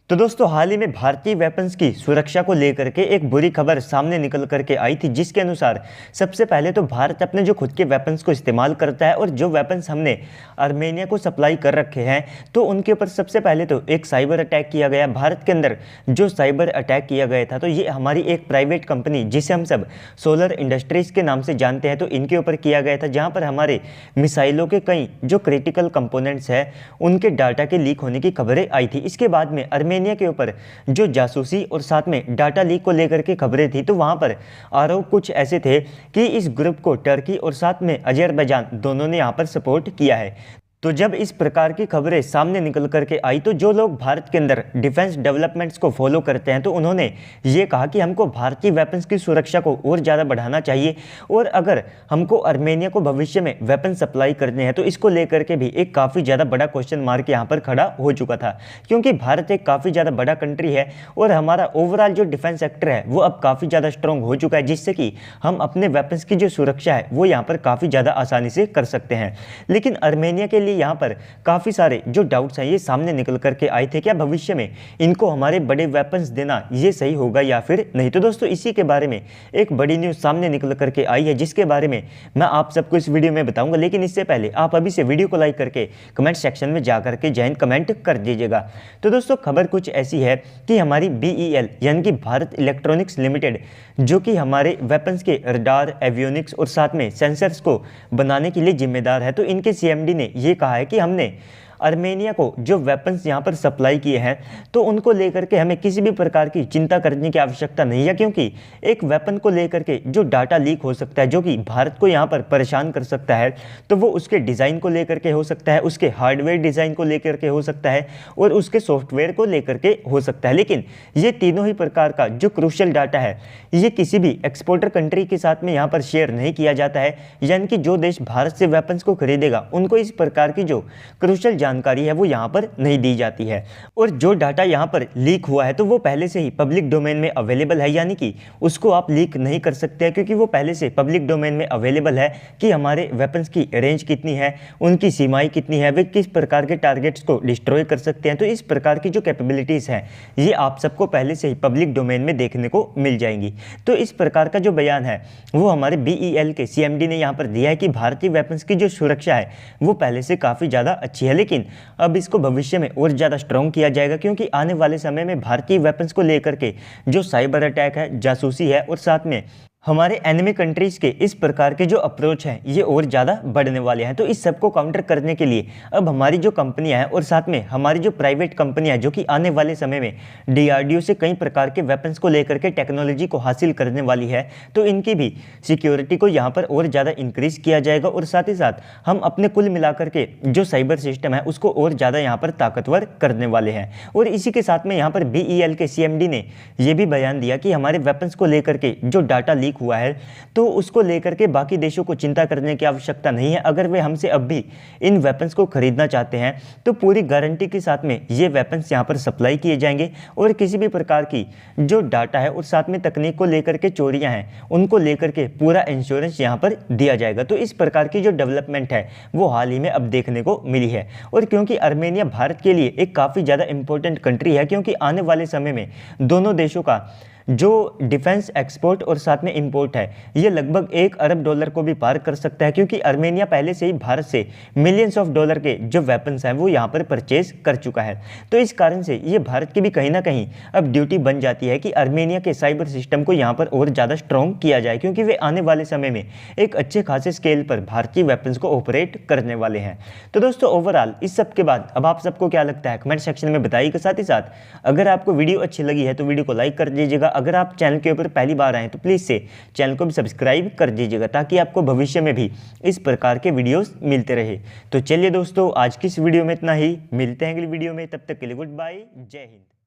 तो दोस्तों हाल ही में भारतीय वेपन्स की सुरक्षा को लेकर के एक बुरी खबर सामने निकल करके आई थी, जिसके अनुसार सबसे पहले तो भारत अपने जो खुद के वेपन्स को इस्तेमाल करता है और जो वेपन्स हमने आर्मेनिया को सप्लाई कर रखे हैं तो उनके ऊपर सबसे पहले तो एक साइबर अटैक किया गया। भारत के अंदर जो साइबर अटैक किया गया था तो ये हमारी एक प्राइवेट कंपनी जिसे हम सब सोलर इंडस्ट्रीज़ के नाम से जानते हैं तो इनके ऊपर किया गया था, जहाँ पर हमारे मिसाइलों के कई जो क्रिटिकल कंपोनेंट्स हैं उनके डाटा के लीक होने की खबरें आई थी। इसके बाद में आर्मेनिया के ऊपर जो जासूसी और साथ में डाटा लीक को लेकर के खबरें थी तो वहां पर आरोप कुछ ऐसे थे कि इस ग्रुप को टर्की और साथ में अजरबैजान दोनों ने यहां पर सपोर्ट किया है। तो जब इस प्रकार की खबरें सामने निकल करके आई तो जो लोग भारत के अंदर डिफेंस डेवलपमेंट्स को फॉलो करते हैं तो उन्होंने ये कहा कि हमको भारतीय वेपन्स की सुरक्षा को और ज़्यादा बढ़ाना चाहिए और अगर हमको आर्मेनिया को भविष्य में वेपन सप्लाई करने हैं तो इसको लेकर के भी एक काफ़ी ज़्यादा बड़ा क्वेश्चन मार्क यहाँ पर खड़ा हो चुका था, क्योंकि भारत एक काफ़ी ज़्यादा बड़ा कंट्री है और हमारा ओवरऑल जो डिफेंस सेक्टर है वो अब काफ़ी ज़्यादा स्ट्रॉन्ग हो चुका है, जिससे कि हम अपने वेपन्स की जो सुरक्षा है वो यहाँ पर काफ़ी ज़्यादा आसानी से कर सकते हैं। लेकिन आर्मेनिया के यहाँ पर काफी सारे जो डाउट्स हैं ये सामने निकल करके आए थे, क्या भविष्य में इनको हमारे बड़े वेपन्स देना ये सही होगा या फिर नहीं। तो दोस्तों इसी के बारे में एक बड़ी न्यूज सामने निकल करके आई है, जिसके बारे में मैं आप सबको इस वीडियो में बताऊंगा। लेकिन इससे पहले आप अभी से वीडियो को लाइक करके कमेंट सेक्शन में जाकर के जय हिंद कमेंट कर दीजिएगा। तो दोस्तों खबर कुछ ऐसी है कि हमारी BEL यानी कि भारत इलेक्ट्रॉनिक्स लिमिटेड, जो कि हमारे वेपन्स के रडार, एवियोनिक्स और साथ में सेंसर्स को बनाने के लिए जिम्मेदार है, तो इनके CMD ने यह कहा है कि हमने आर्मेनिया को जो वेपन्स यहाँ पर सप्लाई किए हैं तो उनको लेकर के हमें किसी भी प्रकार की चिंता करने की आवश्यकता नहीं है, क्योंकि एक वेपन को लेकर के जो डाटा लीक हो सकता है जो कि भारत को यहाँ पर परेशान कर सकता है तो वो उसके डिज़ाइन को लेकर के हो सकता है, उसके हार्डवेयर डिज़ाइन को लेकर के हो सकता है और उसके सॉफ्टवेयर को लेकर के हो सकता है। लेकिन ये तीनों ही प्रकार का जो क्रूशियल डाटा है ये किसी भी एक्सपोर्टर कंट्री के साथ में यहाँ पर शेयर नहीं किया जाता है, यानी कि जो देश भारत से वेपन्स को खरीदेगा उनको इस प्रकार की जो क्रूशियल जानकारी है वो यहाँ पर नहीं दी जाती है। और जो डाटा यहाँ पर लीक हुआ है तो वो पहले से ही पब्लिक डोमेन में अवेलेबल है, यानी कि उसको आप लीक नहीं कर सकते हैं, क्योंकि वो पहले से पब्लिक डोमेन में अवेलेबल है कि हमारे वेपन्स की रेंज कितनी है, उनकी सीमाएं कितनी है, वे किस प्रकार के टारगेट्स को डिस्ट्रॉय कर सकते हैं। तो इस प्रकार की जो कैपेबिलिटीज़ हैं ये आप सबको पहले से ही पब्लिक डोमेन में देखने को मिल जाएंगी। तो इस प्रकार का जो बयान है वो हमारे BEL के CMD ने यहाँ पर दिया है कि भारतीय वेपन्स की जो सुरक्षा है वो पहले से काफ़ी ज़्यादा अच्छी है, लेकिन अब इसको भविष्य में और ज़्यादा स्ट्रॉन्ग किया जाएगा, क्योंकि आने वाले समय में भारतीय वेपन्स को लेकर के जो साइबर अटैक है, जासूसी है और साथ में हमारे एनिमी कंट्रीज़ के इस प्रकार के जो अप्रोच हैं ये और ज़्यादा बढ़ने वाले हैं। तो इस सबको काउंटर करने के लिए अब हमारी जो कंपनियां हैं और साथ में हमारी जो प्राइवेट कंपनियां हैं जो कि आने वाले समय में DRDO से कई प्रकार के वेपन्स को लेकर के टेक्नोलॉजी को हासिल करने वाली है, तो इनकी भी सिक्योरिटी को यहाँ पर और ज़्यादा इंक्रीज़ किया जाएगा और साथ ही साथ हम अपने कुल मिलाकर के जो साइबर सिस्टम है उसको और ज़्यादा यहाँ पर ताकतवर करने वाले हैं। और इसी के साथ में यहाँ पर BEL के CMD ने यह भी बयान दिया कि हमारे वेपन्स को लेकर के जो डाटा लीक हुआ है तो उसको लेकर के बाकी देशों को चिंता करने की आवश्यकता नहीं है। अगर वे हमसे अब भी इन वेपन्स को खरीदना चाहते हैं तो पूरी गारंटी के साथ में ये वेपन्स यहाँ पर सप्लाई किए जाएंगे और किसी भी प्रकार की जो डाटा है और साथ में तकनीक को लेकर के चोरियां हैं उनको लेकर के पूरा इंश्योरेंस यहाँ पर दिया जाएगा। तो इस प्रकार की जो डेवलपमेंट है वो हाल ही में अब देखने को मिली है। और क्योंकि आर्मेनिया भारत के लिए एक काफ़ी ज़्यादा इंपॉर्टेंट कंट्री है, क्योंकि आने वाले समय में दोनों देशों का जो डिफेंस एक्सपोर्ट और साथ में इंपोर्ट है ये लगभग $1 अरब को भी पार कर सकता है, क्योंकि आर्मेनिया पहले से ही भारत से मिलियंस ऑफ डॉलर के जो वेपन्स हैं वो यहाँ पर परचेज कर चुका है। तो इस कारण से ये भारत की भी कहीं ना कहीं अब ड्यूटी बन जाती है कि आर्मेनिया के साइबर सिस्टम को यहाँ पर और ज़्यादा स्ट्रॉन्ग किया जाए, क्योंकि वे आने वाले समय में एक अच्छे खासे स्केल पर भारतीय वेपन्स को ऑपरेट करने वाले हैं। तो दोस्तों ओवरऑल इस सब के बाद अब आप सबको क्या लगता है कमेंट सेक्शन में बताइएगा। साथ ही साथ अगर आपको वीडियो अच्छी लगी है तो वीडियो को लाइक कर दीजिएगा। अगर आप चैनल के ऊपर पहली बार आए तो प्लीज़ से चैनल को भी सब्सक्राइब कर दीजिएगा, ताकि आपको भविष्य में भी इस प्रकार के वीडियोस मिलते रहे। तो चलिए दोस्तों आज की इस वीडियो में इतना ही, मिलते हैं अगली वीडियो में, तब तक के लिए गुड बाय, जय हिंद।